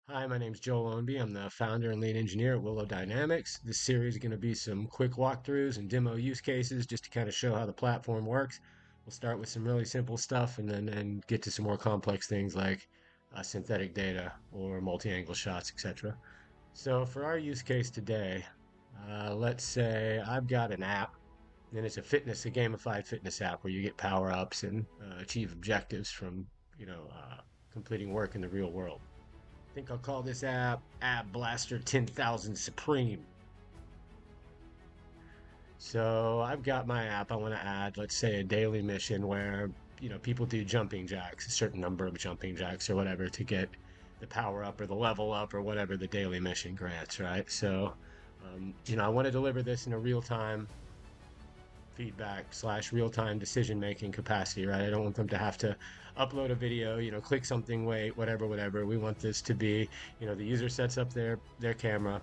Hi, my name's Joel Ownby. I'm the founder and lead engineer at Willow Dynamics. This series is going to be some quick walkthroughs and demo use cases just to kind of show how the platform works. We'll start with some really simple stuff and then get to some more complex things like synthetic data or multi-angle shots, etc. So for our use case today, let's say I've got an app and it's a gamified fitness app where you get power-ups and achieve objectives from, completing work in the real world. Think I'll call this app App Blaster 10,000 Supreme. So I've got my app. I want to add, let's say, a daily mission where, people do jumping jacks, a certain number of jumping jacks or whatever to get the power up or the level up or whatever the daily mission grants, right? So, I want to deliver this in a real time feedback slash real time decision making capacity, right? I don't want them to have to upload a video, click something, wait, whatever, whatever. We want this to be, the user sets up their camera,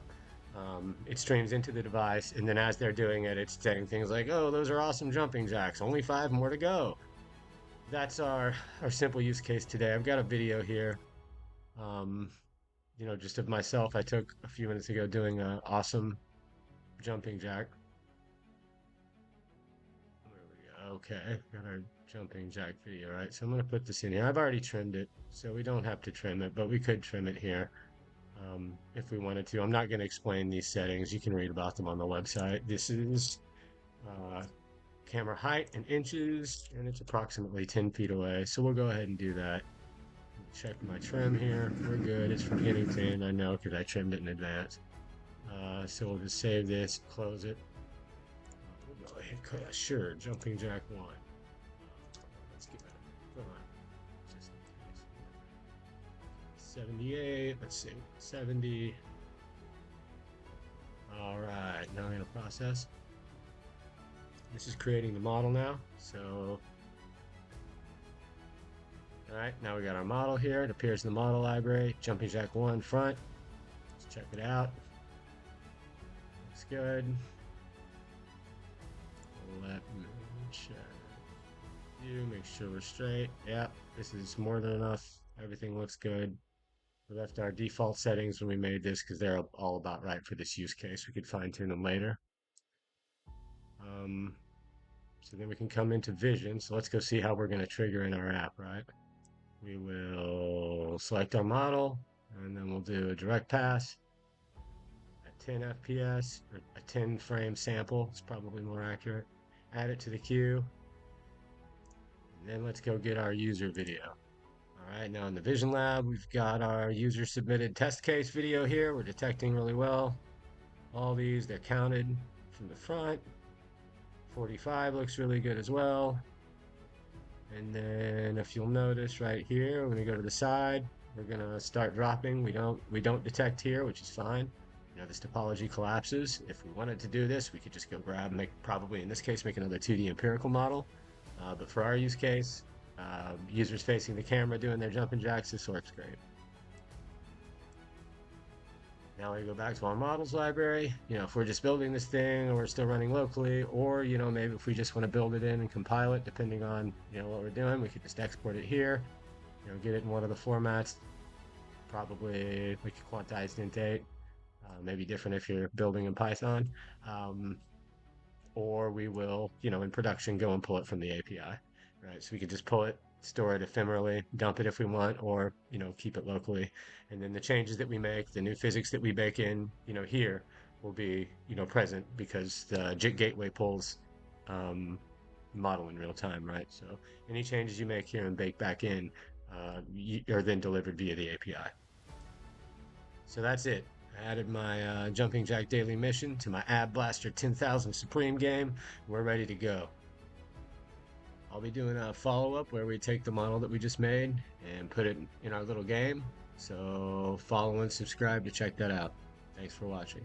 it streams into the device, and then as they're doing it, it's saying things like, "Oh, those are awesome jumping jacks. Only five more to go." That's our simple use case today. I've got a video here, um, just of myself. I took a few minutes ago doing an awesome jumping jack. There we go. Okay, got our jumping jack video, right? So I'm gonna put this in here. I've already trimmed it, so we don't have to trim it, but we could trim it here if we wanted to. I'm not gonna explain these settings. You can read about them on the website. This is uh, camera height in inches, and it's approximately 10 feet away. So we'll go ahead and do that. Check my trim here. We're good. It's from Pennington. I know because I trimmed it in advance. So we'll just save this, close it. We'll go ahead, sure, jumping jack one. Let's give it a, come on, just in case. 78, let's see, 70. All right, now I'm gonna process. This is creating the model now. So, all right, now we got our model here. It appears in the model library. Jumping jack one front. Let's check it out. Looks good. Let me check. Make sure we're straight. Yep, this is more than enough. Everything looks good. We left our default settings when we made this because they're all about right for this use case. We could fine tune them later. Um, so then we can come into vision. So let's go see how we're going to trigger in our app, right? We will select our model and then we'll do a direct pass at 10 FPS or a 10 frame sample. It's probably more accurate. Add it to the queue. And then let's go get our user video. All right, now in the Vision Lab, we've got our user submitted test case video here. We're detecting really well. All these, they're counted from the front. 45 looks really good as well. And then if you'll notice right here, when we go to the side, we're gonna start dropping. We don't detect here, which is fine. This topology collapses. If we wanted to do this, we could just go grab, probably in this case, make another 2D empirical model. But for our use case, users facing the camera doing their jumping jacks, this works great. Now we go back to our models library. If we're just building this thing and we're still running locally, or, maybe if we just want to build it in and compile it, depending on, what we're doing, we could just export it here, get it in one of the formats, probably like a quantized int8, maybe different if you're building in Python. Or we will, in production, go and pull it from the API, right? So we could just pull it, store it ephemerally, dump it if we want, or, keep it locally. And then the changes that we make, the new physics that we bake in, here will be, present because the JIT gateway pulls model in real time, right? So any changes you make here and bake back in are then delivered via the API. So that's it. I added my Jumping Jack Daily Mission to my Ab Blaster 10,000 Supreme game. We're ready to go. I'll be doing a follow-up where we take the model that we just made and put it in our little game. So follow and subscribe to check that out. Thanks for watching.